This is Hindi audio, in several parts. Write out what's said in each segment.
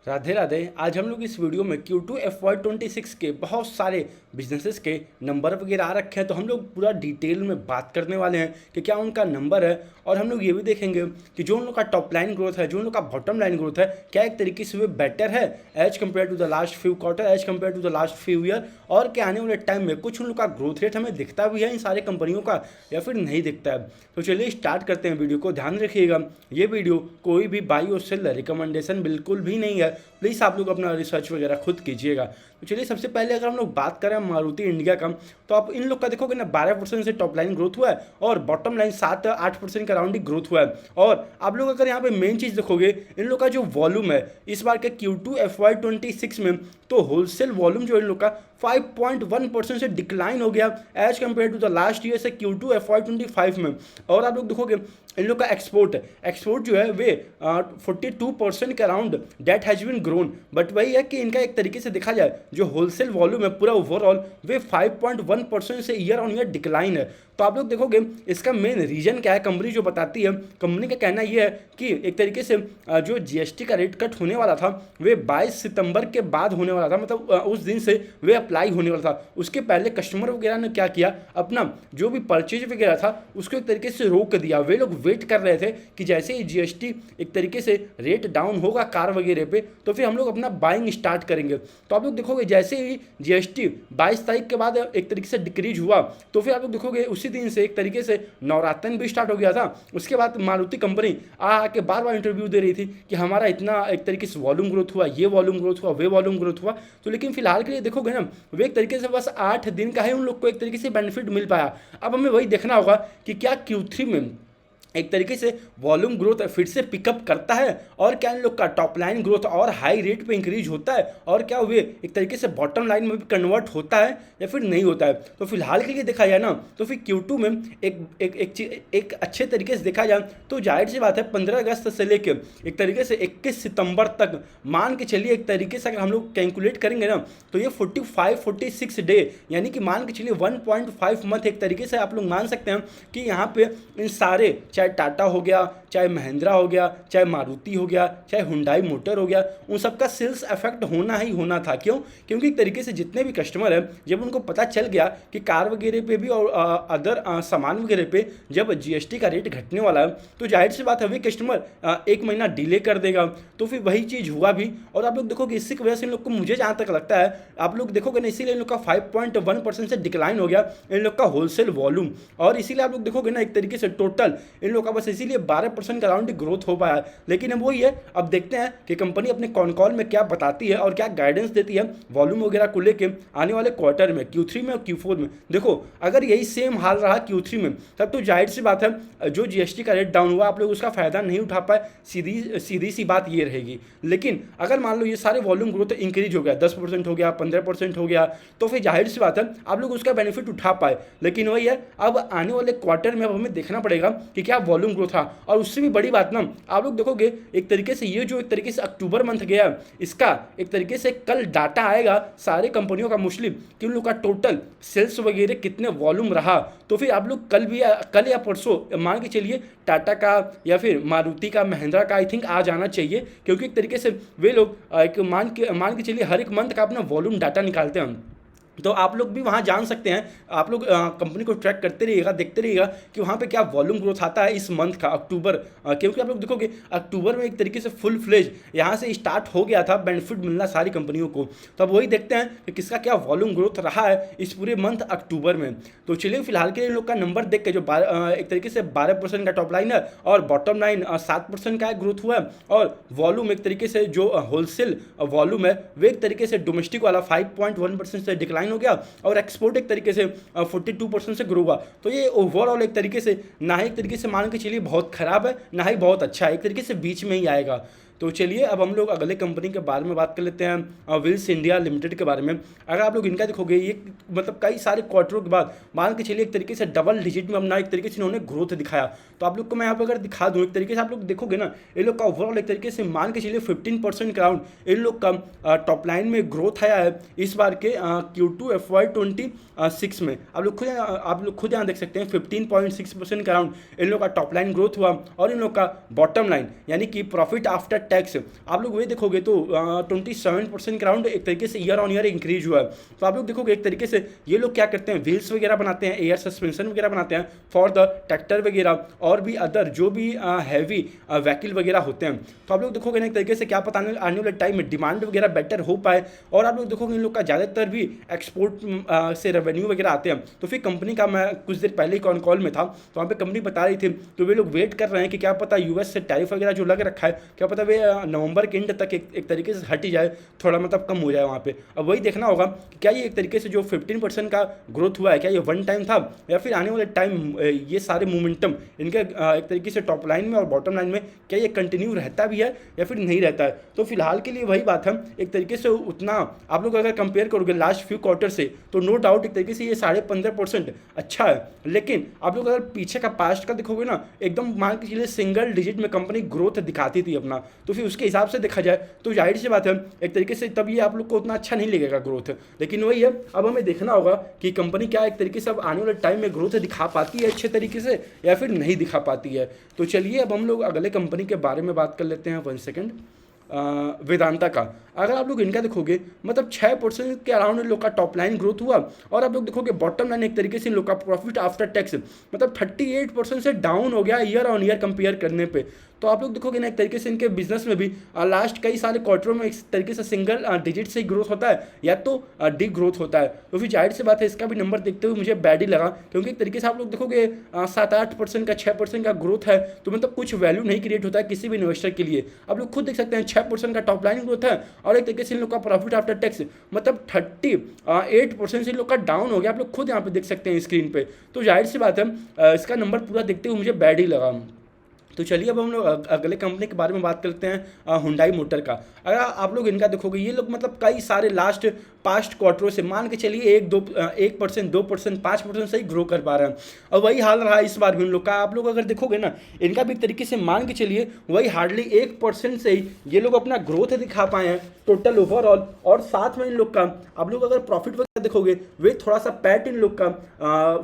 राधे राधे। आज हम लोग इस वीडियो में Q2 FY26 के बहुत सारे बिजनेसेस के नंबर वगैरह आ रखे हैं, तो हम लोग पूरा डिटेल में बात करने वाले हैं कि क्या उनका नंबर है। और हम लोग ये भी देखेंगे कि जो उन लोग का टॉप लाइन ग्रोथ है, जो उन लोग का बॉटम लाइन ग्रोथ है, क्या एक तरीके से वे बेटर है as compared to the last few quarter, as compared to the last few year, और क्या आने वाले टाइम में कुछ उन लोग का ग्रोथ रेट हमें दिखता भी है इन सारे कंपनियों का या फिर नहीं दिखता है। तो चलिए स्टार्ट करते हैं वीडियो को। ध्यान रखिएगा, ये वीडियो कोई भी बाई और सेल रिकमेंडेशन बिल्कुल भी नहीं है। प्लीज़ आप लोग अपना रिसर्च वगैरह खुद कीजिएगा। तो चलिए सबसे पहले अगर हम लोग बात करें मारुति इंडिया का, तो आप इन लोग का देखोगे ना 12% से टॉप लाइन ग्रोथ हुआ है और बॉटम लाइन 7-8% का राउंड ग्रोथ हुआ है। और आप लोग अगर यहाँ पे मेन चीज़ देखोगे, इन लोग का जो वॉल्यूम है इस बार के Q2 FY26 में, तो होलसेल वॉल्यूम जो इन लोग का 5.1% से डिक्लाइन हो गया as compared to the last year से Q2 FY25 में। और आप लोग देखोगे इन लोग का एक्सपोर्ट जो है वे 42% के around debt has been grown. But वही है कि इनका एक तरीके से देखा जाए जो होलसेल वॉल्यूम है पूरा ओवरऑल वे 5.1% से ईयर ऑन ईयर डिक्लाइन है। तो आप लोग देखोगे इसका मेन रीजन क्या है, कंपनी जो बताती है, कंपनी का कहना यह है कि एक तरीके से जो जीएसटी का रेट कट होने वाला था वे 22 सितंबर के बाद होने वाला था, मतलब उस दिन से वे अप्लाई होने वाला था। उसके पहले कस्टमर वगैरह ने क्या किया, अपना जो भी परचेज वगैरह था उसको एक तरीके से रोक दिया। वे लोग वेट कर रहे थे कि जैसे ही जीएसटी एक तरीके से रेट डाउन होगा कार वगैरह पे, तो फिर हम लोग अपना बाइंग स्टार्ट करेंगे। तो आप लोग देखोगे जैसे ही जीएसटी 22 तारीख के बाद एक तरीके से डिक्रीज हुआ, तो फिर आप लोग देखोगे उसी दिन से एक तरीके से नवरात्रन भी स्टार्ट हो गया था। उसके बाद मारुति कंपनी आके बार बार इंटरव्यू दे रही थी कि हमारा इतना एक तरीके से वॉल्यूम ग्रोथ हुआ, ये वॉल्यूम ग्रोथ हुआ, वे वॉल्यूम ग्रोथ हुआ। तो लेकिन फिलहाल के लिए देखोगे ना, वे एक तरीके से बस 8 दिन का है उन लोग को एक तरीके से बेनिफिट मिल पाया। अब हमें वही देखना होगा कि क्या Q3 में एक तरीके से वॉल्यूम ग्रोथ फिर से पिकअप करता है और क्या इन लोग का टॉप लाइन ग्रोथ और हाई रेट पे इंक्रीज होता है, और क्या वे एक तरीके से बॉटम लाइन में भी कन्वर्ट होता है या फिर नहीं होता है। तो फिलहाल के लिए देखा जाए ना, तो फिर Q2 में एक अच्छे तरीके से देखा जाए तो जाहिर सी बात है 15 अगस्त से लेके एक तरीके से 21 सितंबर तक मान के चलिए, एक तरीके से अगर हम लोग कैलकुलेट करेंगे ना, तो ये 45-46 डे यानी कि मान के चलिए 1.5 मंथ एक तरीके से आप लोग मान सकते हैं कि यहाँ पे इन सारे, चाहे टाटा हो गया, चाहे महिंद्रा हो गया, चाहे मारुति हो गया, चाहे हुंडई मोटर हो गया, उन सबका सेल्स इफेक्ट होना ही होना था। क्यों? क्योंकि एक तरीके से जितने भी कस्टमर हैं, जब उनको पता चल गया कि कार वगैरह पे भी और अदर सामान वगैरह पे जब जीएसटी का रेट घटने वाला है, तो जाहिर सी बात है वे कस्टमर 1 महीना डिले कर देगा। तो फिर वही चीज़ हुआ भी। और आप लोग देखोगे इसी की वजह से इन लोग को, मुझे जहाँ तक लगता है, आप लोग देखोगे ना, इसीलिए इन लोग का 5.1% से डिक्लाइन हो गया इन लोग का होलसेल वॉल्यूम। और इसीलिए आप लोग देखोगे ना, एक तरीके से टोटल इन लोग का बस इसीलिए 12% का राउंड ग्रोथ हो पाया। लेकिन अब वही है, अब देखते हैं कि कंपनी अपने कॉल में क्या बताती है और क्या गाइडेंस देती है वॉल्यूम वगैरह को लेके आने वाले क्वार्टर में, Q3 में और Q4 में। देखो अगर यही सेम हाल रहा Q3 में, तब तो जाहिर सी बात है जो जीएसटी का रेट डाउन हुआ आप लोग उसका फायदा नहीं उठा पाए, सीधी सी बात ये रहेगी। लेकिन अगर मान लो ये सारे वॉल्यूम ग्रोथ इंक्रीज हो गया, 10% हो गया, 15% हो गया, तो फिर जाहिर सी बात है आप लोग उसका बेनिफिट उठा पाए। लेकिन वही है, अब आने वाले क्वार्टर में अब हमें देखना पड़ेगा कि क्या वॉल्यूम ग्रोथ था। और उससे भी बड़ी बात ना, आप लोग देखोगे एक तरीके से ये जो एक तरीके से अक्टूबर मंथ गया, इसका एक तरीके से कल डाटा आएगा सारे कंपनियों का मोस्टली कि उन लोग का टोटल सेल्स वगैरह कितने वॉल्यूम रहा। तो फिर आप लोग कल या परसों मान के चलिए टाटा का या फिर मारुति का, महिंद्रा का आई थिंक आ जाना चाहिए, क्योंकि एक तरीके से वे लोग एक मान के चलिए हर एक मंथ का अपना वॉल्यूम डाटा निकालते हैं। तो आप लोग भी वहाँ जान सकते हैं, आप लोग कंपनी को ट्रैक करते रहिएगा, देखते रहिएगा कि वहाँ पे क्या वॉल्यूम ग्रोथ आता है इस मंथ का अक्टूबर। क्योंकि आप लोग देखोगे अक्टूबर में एक तरीके से फुल फ्लेज यहाँ से स्टार्ट हो गया था बेनिफिट मिलना सारी कंपनियों को। तो अब वही देखते हैं कि किसका क्या वॉल्यूम ग्रोथ रहा है इस पूरे मंथ अक्टूबर में। तो चलिए फिलहाल के लिए इन लोग का नंबर देख के, जो एक तरीके से 12% का टॉप लाइन है और बॉटम लाइन 7% का ग्रोथ हुआ है, और वॉल्यूम एक तरीके से जो होलसेल वॉल्यूम है वे एक तरीके से डोमेस्टिक वाला 5.1% से डिक्लाइन हो गया, और एक्सपोर्ट एक तरीके से 42% से ग्रो हुआ। तो ये ओवरऑल एक तरीके से ना ही एक तरीके से मान के चलिए बहुत खराब है, ना ही बहुत अच्छा है, एक तरीके से बीच में ही आएगा। तो चलिए अब हम लोग अगले कंपनी के बारे में बात कर लेते हैं, व्हील्स इंडिया लिमिटेड के बारे में। अगर आप लोग इनका देखोगे, ये मतलब कई सारे क्वार्टरों के बाद मान के चलिए एक तरीके से डबल डिजिट में अपना एक तरीके से इन्होंने ग्रोथ दिखाया। तो आप लोग को मैं यहाँ पर अगर दिखा दूँ, एक तरीके से आप लोग देखोगे ना, इन लोग का ओवरऑल एक तरीके से मान के चलिए 15% का राउंड इन लोग का टॉप लाइन में ग्रोथ आया है इस बार के Q2 FY26 में। आप लोग खुद यहाँ देख सकते हैं 15.6% का राउंड इन लोग का टॉप लाइन ग्रोथ हुआ, और इन लोग का बॉटम लाइन यानी कि प्रॉफिट आफ्टर टैक्स आप लोग वही देखोगे तो 27% के अराउंड एक तरीके से ईयर ऑन ईयर इंक्रीज हुआ है। तो आप लोग देखोगे एक तरीके से ये लोग क्या करते हैं, व्हील्स वगैरह बनाते हैं, एयर सस्पेंशन वगैरह बनाते हैं फॉर द ट्रैक्टर वगैरह और भी अदर जो भी हैवी व्हीकल वगैरह होते हैं। तो आप लोग देखोगे ना एक तरीके से क्या पता आने वाले टाइम में डिमांड वगैरह बेटर हो पाए, और आप लोग देखोगे इन लोग का ज़्यादातर भी एक्सपोर्ट से रेवेन्यू वगैरह आते हैं। तो फिर कंपनी का, मैं कुछ देर पहले ही कॉल में था तो वहाँ पे कंपनी बता रही थी, तो वे लोग वेट कर रहे हैं कि क्या पता यूएस से टैरिफ वगैरह जो लग रखा है क्या पता वे नवंबर के एंड तक एक तरीके से हट ही जाए, थोड़ा मतलब कम हो जाए वहाँ पे। अब वही देखना होगा कि क्या ये एक तरीके से जो 15% का ग्रोथ हुआ है क्या ये वन टाइम था, या फिर आने वाले टाइम ये सारे मोमेंटम इनके एक तरीके से टॉप लाइन में और बॉटम लाइन में क्या ये कंटिन्यू रहता भी है या फिर नहीं रहता है। तो फिलहाल के लिए वही बात है, एक तरीके से उतना आप लोग अगर कंपेयर करोगे लास्ट फ्यू क्वार्टर से तो नो डाउट एक तरीके से ये 15.5% अच्छा है। लेकिन आप लोग अगर पीछे का पास्ट का देखोगे ना, एकदम मान के चलिए सिंगल डिजिट में कंपनी ग्रोथ दिखाती थी अपना, तो फिर उसके हिसाब से देखा जाए तो जाहिर सी बात है एक तरीके से तब ये आप लोग को उतना अच्छा नहीं लगेगा ग्रोथ। लेकिन वही है, अब हमें देखना होगा कि कंपनी क्या एक तरीके से अब आने वाले टाइम में ग्रोथ दिखा पाती है अच्छे तरीके से या फिर नहीं दिखा पाती है। तो चलिए अब हम लोग अगले कंपनी के बारे में बात कर लेते हैं। 1 सेकेंड, वेदांता का अगर आप लोग इनका देखोगे मतलब 6% के अराउंड इन लोग का टॉप लाइन ग्रोथ हुआ, और आप लोग देखोगे बॉटम लाइन एक तरीके से इन लोग का प्रॉफिट आफ्टर टैक्स मतलब 38% से डाउन हो गया ईयर ऑन ईयर कंपेयर करने पे। तो आप लोग देखोगे ना एक तरीके से इनके बिजनेस में भी लास्ट कई सारे क्वार्टरों में इस तरीके से सिंगल डिजिट से ही ग्रोथ होता है या तो डी ग्रोथ होता है। तो फिर जाहिर सी बात है इसका भी नंबर देखते हुए मुझे बैड ही लगा, क्योंकि एक तरीके से आप लोग देखोगे 7-8% का 6% का ग्रोथ है तो मतलब कुछ वैल्यू नहीं क्रिएट होता है किसी भी इन्वेस्टर के लिए। आप लोग खुद देख सकते हैं 6% का टॉप लाइन ग्रोथ है और एक तरीके से इन लोग का प्रॉफिट आफ्टर टैक्स मतलब 38% से इन लोग का डाउन हो गया। आप लोग खुद यहाँ पे देख सकते हैं स्क्रीन पे। तो जाहिर सी बात है इसका नंबर पूरा देखते हुए मुझे बैड ही लगा। तो चलिए अब हम लोग अगले कंपनी के बारे में बात करते हैं, हुंडई मोटर का। अगर आप लोग इनका देखोगे ये लोग मतलब कई सारे लास्ट पास्ट क्वार्टरों से मान के चलिए 1% 2% 5% से ही ग्रो कर पा रहे हैं, और वही हाल रहा इस बार भी उन लोग का। आप लोग अगर देखोगे ना इनका भी एक तरीके से मान के चलिए वही हार्डली 1% से ही ये लोग अपना ग्रोथ दिखा पाए हैं टोटल ओवरऑल। और साथ में इन लोग का आप लोग अगर प्रॉफिट वगैरह देखोगे वे थोड़ा सा पैट इन लोग का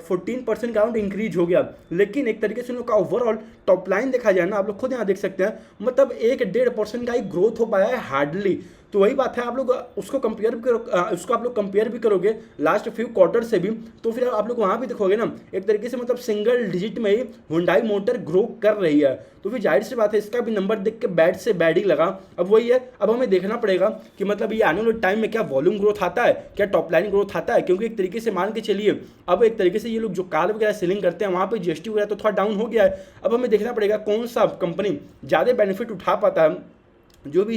14% अराउंड इंक्रीज हो गया, लेकिन एक तरीके से इन लोग का ओवरऑल टॉप लाइन देखा जाए ना आप लोग खुद यहाँ देख सकते हैं मतलब 1-1.5% का ही ग्रोथ हो पाया है हार्डली। तो वही बात है, आप लोग उसको कंपेयर भी करो, उसको आप लोग कंपेयर भी करोगे लास्ट फ्यू क्वार्टर से भी, तो फिर आप लोग वहाँ भी देखोगे ना एक तरीके से मतलब सिंगल डिजिट में ही हुंडई मोटर ग्रो कर रही है। तो फिर जाहिर सी बात है इसका भी नंबर देख के बैड से बैड ही लगा। अब वही है, अब हमें देखना पड़ेगा कि मतलब ये आने वाले टाइम में क्या वॉल्यूम ग्रोथ आता है, क्या टॉप लाइन ग्रोथ आता है, क्योंकि एक तरीके से मान के चलिए अब एक तरीके से ये लोग जो कार वगैरह सेलिंग करते हैं वहाँ पे जीएसटी वगैरह तो थोड़ा डाउन हो गया है। अब हमें देखना पड़ेगा कौन सा कंपनी ज़्यादा बेनिफिट उठा पाता है, जो भी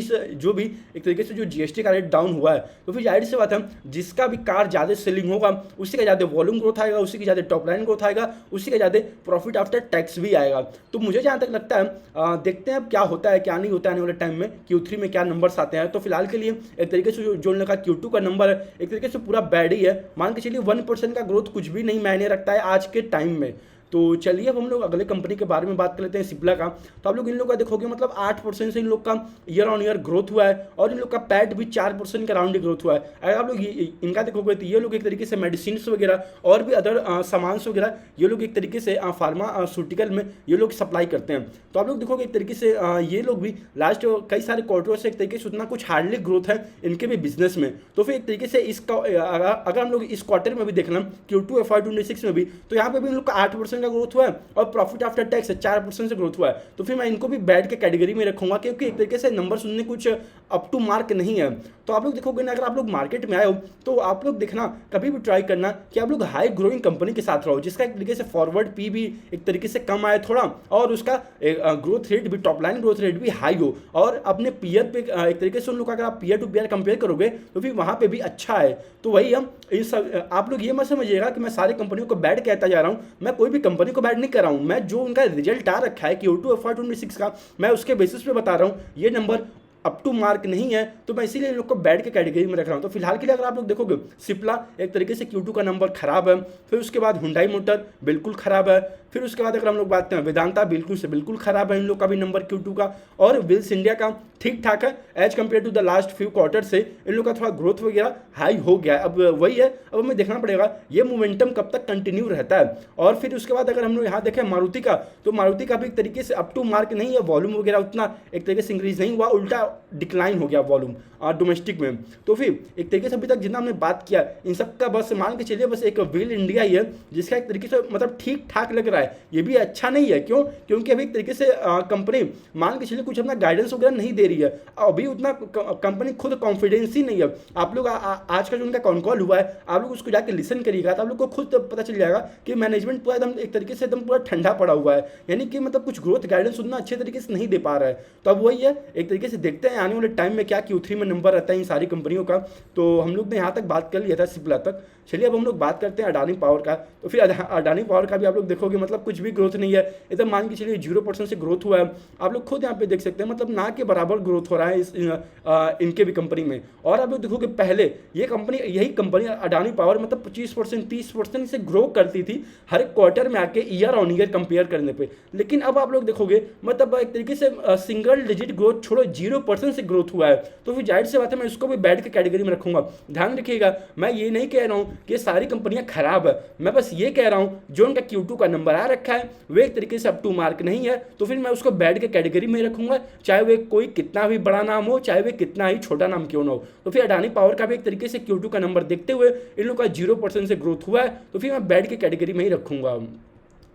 एक तरीके से जो जीएसटी का रेट डाउन हुआ है। तो फिर जाहिर सी बात है जिसका भी कार ज़्यादा सेलिंग होगा उसी का ज़्यादा वॉल्यूम ग्रोथ आएगा, उसी की ज़्यादा टॉप लाइन ग्रोथ आएगा, उसी का ज़्यादा प्रॉफिट आफ्टर टैक्स भी आएगा। तो मुझे जहाँ तक लगता है देखते हैं अब क्या होता है क्या नहीं होता है आने वाले टाइम में, Q3 में क्या नंबर्स आते हैं। तो फिलहाल के लिए एक तरीके से जो उन लोगों का Q2 का नंबर है एक तरीके से पूरा बैड ही है। मान के चलिए 1% का ग्रोथ कुछ भी नहीं मायने रखता है आज के टाइम में। तो चलिए अब हम लोग अगले कंपनी के बारे में बात कर लेते हैं, सिप्ला का। तो आप लोग इन लोग का देखोगे मतलब 8% से इन लोग का ईयर ऑन ईयर ग्रोथ हुआ है, और इन लोग का पैट भी 4% के अराउंड ग्रोथ हुआ है। अगर आप लोग इनका देखोगे तो ये लोग एक तरीके से मेडिसिन वगैरह और भी अदर सामान वगैरह ये लोग एक तरीके से फार्मास्यूटिकल में ये लोग सप्लाई करते हैं। तो आप लोग देखोगे एक तरीके से ये लोग भी लास्ट कई सारे क्वार्टरों से एक तरीके से उतना कुछ हार्डली ग्रोथ है इनके भी बिजनेस में। तो फिर एक तरीके से इसका अगर हम लोग इस क्वार्टर में भी देख लें Q2 FY26 में भी, तो यहाँ पे भी इन लोग का 8% का ग्रोथ हुआ है और प्रॉफिट आफ्टर टैक्स 4% से ग्रोथ हुआ है। तो फिर मैं इनको भी बैड के कैटेगरी में रखूंगा, क्योंकि एक तरीके से नंबर सुनने कुछ अप टू मार्क नहीं है। तो आप लोग देखोगे ना अगर आप लोग मार्केट में आए हो तो आप लोग देखना कभी भी ट्राई करना कि आप लोग हाई ग्रोइंग कंपनी के साथ रहो, जिसका एक तरीके से फॉरवर्ड पी भी एक तरीके से कम आए थोड़ा, और उसका ग्रोथ रेट भी टॉप लाइन ग्रोथ रेट भी हाई हो, और अपने पीयर पे एक तरीके से उन लोग का अगर आप पीयर टू पीयर कंपेयर करोगे तो फिर वहाँ पे भी अच्छा है। तो वही हम इस आप लोग ये मत समझिएगा कि मैं सारी कंपनियों को बैड कहता जा रहा हूँ, मैं कोई भी कंपनी को बैड नहीं कर रहा हूँ, मैं जो उनका रिजल्ट आ रखा है Q2 FY26 का मैं उसके बेसिस पे बता रहा हूँ। ये नंबर अप टू मार्क नहीं है तो मैं इसीलिए इन लोग को बैड के कैटेगरी में रख रहा हूँ। तो फिलहाल के लिए अगर आप लोग देखोगे सिप्ला एक तरीके से Q2 का नंबर खराब है, फिर उसके बाद हुंडई मोटर बिल्कुल खराब है, फिर उसके बाद अगर हम लोग बात करें वेदांता, बिल्कुल से बिल्कुल खराब है इन लोग का भी नंबर Q2 का। और विल्स इंडिया का ठीक ठाक है as compared to the last few quarter से इन लोग का थोड़ा ग्रोथ वगैरह हाई हो गया है। अब वही है, अब हमें देखना पड़ेगा ये मोमेंटम कब तक कंटिन्यू रहता है। और फिर उसके बाद अगर हम लोग यहाँ देखें मारुति का, तो मारुति का भी एक तरीके से अप टू मार्क नहीं है, वॉल्यूम वगैरह उतना एक तरीके से इंक्रीज नहीं हुआ, उल्टा डिक्लाइन हो गया वॉल्यूम डोमेस्टिक में। तो फिर एक तरीके से अभी तक जितना हमने बात किया इन सब का बस मान के चलिए बस एक व्हील इंडिया ही है जिसका एक तरीके से मतलब ठीक ठाक लग रहा है। ये भी अच्छा नहीं है, क्यों? क्योंकि अभी एक तरीके से कंपनी मान के चलिए कुछ अपना गाइडेंस वगैरह नहीं दे रही है, अभी उतना कंपनी खुद कॉन्फिडेंस ही नहीं है। आप लोग आज का जो उनका कॉन कॉल हुआ है आप लोग उसको जाके लिसन करिएगा तो आप लोग को खुद पता चल जाएगा कि मैनेजमेंट पूरा एकदम एक तरीके से एकदम पूरा ठंडा पड़ा हुआ है, यानी कि मतलब कुछ ग्रोथ गाइडेंस उतना अच्छे तरीके से नहीं दे पा रहा है। तो अब वही है, एक तरीके से देखते हैं आने वाले टाइम में क्या Q3 में नंबर रहता है इन सारी कंपनियों का। तो हम लोग ने यहाँ तक बात कर लिया था सिप्ला तक। चलिए अब हम लोग बात करते हैं अडानी पावर का। तो फिर अडानी पावर का भी आप लोग देखोगे मतलब कुछ भी ग्रोथ नहीं है, एकदम मान के चलिए 0% से ग्रोथ हुआ है। आप लोग खुद यहाँ पे देख सकते हैं मतलब ना के बराबर ग्रोथ हो रहा है इनके भी कंपनी में। और आप लोग देखोगे पहले ये कंपनी, यही कंपनी अडानी पावर मतलब 25% 30% से ग्रो करती थी हर एक क्वार्टर में आके ईयर ऑन ईयर कंपेयर करने पे, लेकिन अब आप लोग देखोगे मतलब एक तरीके से सिंगल डिजिट ग्रोथ छोड़ो 0% से ग्रोथ हुआ है। तो फिर जाहिर सी बात है मैं इसको भी बैड के कैटेगरी में रखूंगा। ध्यान रखिएगा, मैं ये नहीं कह रहा हूँ कि ये सारी कंपनियां खराब है, मैं बस ये कह रहा हूँ जो उनका Q2 का नंबर आ रखा है वे एक तरीके से अप टू मार्क नहीं है, तो फिर मैं उसको बैड के कैटेगरी में रखूंगा, चाहे वे कोई कितना भी बड़ा नाम हो, चाहे वे कितना ही छोटा नाम क्यों ना हो। तो फिर अडानी पावर का भी एक तरीके से Q2 का नंबर देखते हुए इन लोगों का 0% से ग्रोथ हुआ है, तो फिर मैं बैड के कैटेगरी में ही रखूंगा।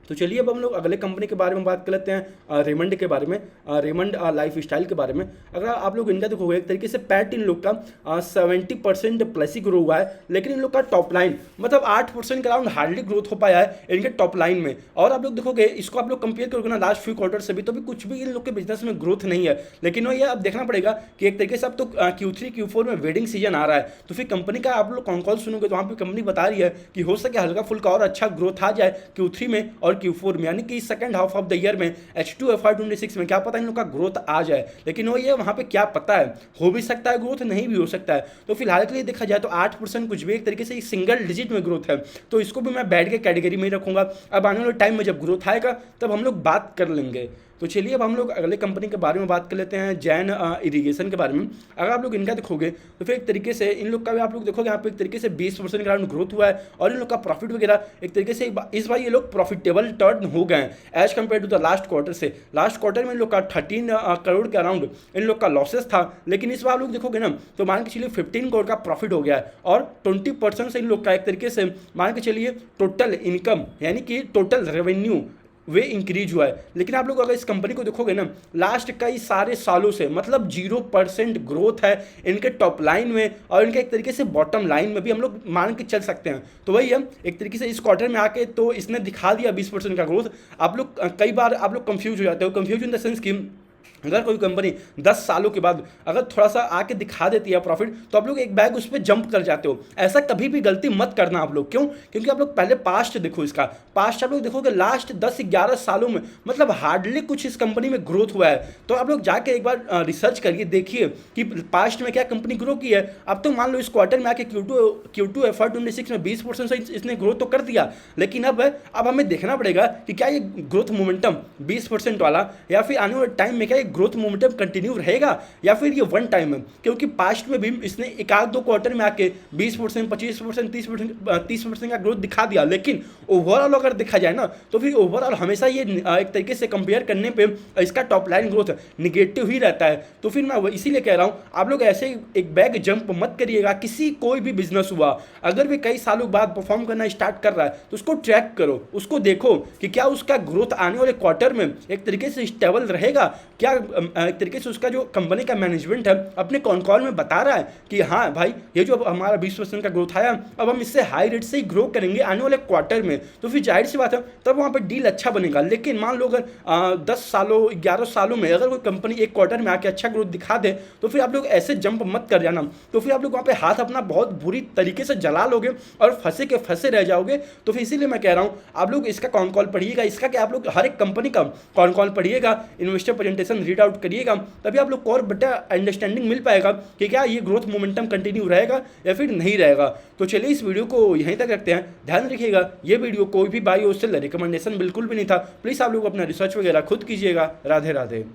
तो चलिए अब हम लोग अगले कंपनी के बारे में बात कर लेते हैं, रेमंड के बारे में, रेमंड लाइफ स्टाइल के बारे में। अगर आप लोग इनका देखोगे एक तरीके से पैट इन लोग का 70% प्लस ही ग्रो हुआ है, लेकिन इन लोग का टॉप लाइन मतलब 8% के अराउंड हार्डली ग्रोथ हो पाया है इनके टॉप लाइन में। और आप लोग देखोगे इसको आप लोग कंपेयर करोगे ना लास्ट फ्यू क्वार्टर से भी, तो भी कुछ भी इन लोग के बिजनेस में ग्रोथ नहीं है। लेकिन वो ये अब देखना पड़ेगा कि एक तरीके से अब तो Q3 Q4 में वेडिंग सीजन आ रहा है, तो फिर कंपनी का आप लोग कॉन कॉल सुनोगे तो वहाँ पर कंपनी बता रही है कि हो सके हल्का फुल्का और अच्छा ग्रोथ आ जाए Q3 में और Q4 में, यानी कि second half of the year में H2 FY26 में क्या पता इन लोग का ग्रोथ आ जाए। लेकिन वो ये वहां पे क्या पता है, हो भी सकता है ग्रोथ, नहीं भी हो सकता है। तो फिलहाल के लिए देखा जाए तो 8% कुछ भी एक तरीके से सिंगल डिजिट में ग्रोथ है, तो इसको भी मैं बैड के कैटेगरी में ही रखूंगा। अब आने वाले टाइम में जब ग्रोथ आएगा तब हम लोग बात कर लेंगे। तो चलिए अब हम लोग अगले कंपनी के बारे में बात कर लेते हैं, जैन इरिगेशन के बारे में। अगर आप लोग इनका देखोगे तो फिर एक तरीके से इन लोग का भी आप लोग देखोगे यहाँ पे एक तरीके से 20% के अराउंड ग्रोथ हुआ है, और इन लोग का प्रॉफिट वगैरह एक तरीके से इस बार ये लोग प्रॉफिटेबल टर्न हो गए हैं as compared to the last quarter से। लास्ट क्वार्टर में इन लोग का 13 करोड़ के अराउंड इन लोग का लॉसेस था, लेकिन इस बार आप लोग देखोगे ना तो मान के चलिए 15 करोड़ का प्रॉफिट हो गया है, और 20% से इन लोग का एक तरीके से मान के चलिए टोटल इनकम यानी कि टोटल रेवेन्यू वे इंक्रीज हुआ है। लेकिन आप लोग अगर इस कंपनी को देखोगे ना लास्ट कई सारे सालों से मतलब 0% ग्रोथ है इनके टॉप लाइन में, और इनके एक तरीके से बॉटम लाइन में भी हम लोग मान के चल सकते हैं। तो वही है एक तरीके से इस क्वार्टर में आके तो इसने दिखा दिया 20% का ग्रोथ। आप लोग कई बार आप लोग कंफ्यूज हो जाते हो, कंफ्यूज इन द सेंस कि अगर कोई कंपनी 10 सालों के बाद अगर थोड़ा सा आके दिखा देती है प्रॉफिट तो आप लोग एक बैग उस पर जंप कर जाते हो। ऐसा कभी भी गलती मत करना आप लोग, क्यों? क्योंकि आप लोग पहले पास्ट देखो, इसका पास्ट आप लोग देखोगे लास्ट 10-11 सालों में मतलब हार्डली कुछ इस कंपनी में ग्रोथ हुआ है। तो आप लोग जाके एक बार रिसर्च करिए, देखिए कि पास्ट में क्या कंपनी ग्रो की है। अब तो मान लो इस क्वार्टर में आके Q2 FY26 में 20% से इसने ग्रोथ तो कर दिया, लेकिन अब हमें देखना पड़ेगा कि क्या ये ग्रोथ मोमेंटम 20% वाला या फिर आने वाले टाइम में क्या ग्रोथ मोमेंटम कंटिन्यू रहेगा या फिर ये वन टाइम है। क्योंकि पास्ट में भी इसने एक आध दो क्वार्टर में आके 20%, 25%, 30% का ग्रोथ दिखा दिया, लेकिन ओवरऑल अगर देखा जाए ना तो फिर ओवरऑल हमेशा ये एक तरीके से कंपेयर करने पे इसका टॉप लाइन ग्रोथ निगेटिव ही रहता है। तो फिर मैं इसीलिए कह रहा हूँ आप लोग ऐसे एक बैग जंप मत करिएगा। किसी कोई भी बिजनेस हुआ अगर भी कई सालों बाद परफॉर्म करना स्टार्ट कर रहा है तो उसको ट्रैक करो, उसको देखो कि क्या उसका ग्रोथ आने वाले क्वार्टर में एक तरीके से स्टेबल रहेगा, क्या एक तरीके से उसका जो कंपनी का मैनेजमेंट है अपने कॉन कॉल में बता रहा है कि हाँ भाई ये जो हमारा 20% का ग्रोथ आया अब हम इससे हाई रेट से ही ग्रो करेंगे आने वाले क्वार्टर में। तो फिर जाहिर सी बात है तब वहाँ पर डील अच्छा बनेगा। लेकिन मान लो अगर 10 सालों 11 सालों में अगर कोई कंपनी एक क्वार्टर में आके अच्छा ग्रोथ दिखा दे तो फिर आप लोग ऐसे जंप मत कर जाना। तो फिर आप लोग वहाँ पे हाथ अपना बहुत बुरी तरीके से जला लोगे और फंसे के फंसे रह जाओगे। तो फिर इसीलिए मैं कह रहा हूँ आप लोग इसका कॉन कॉल पढ़िएगा, इसका क्या आप लोग हर एक कंपनी का कॉन कॉल पढ़िएगा, इन्वेस्टर प्रेजेंटेशन रीड आउट करिएगा, तभी आप लोग को और बेटर अंडरस्टैंडिंग मिल पाएगा कि क्या ये ग्रोथ मोमेंटम कंटिन्यू रहेगा या फिर नहीं रहेगा। तो चलिए इस वीडियो को यहीं तक रखते हैं। ध्यान रखिएगा ये वीडियो कोई भी बाई और सेल रिकमेंडेशन बिल्कुल भी नहीं था। प्लीज़ आप लोग अपना रिसर्च वगैरह खुद कीजिएगा। राधे राधे।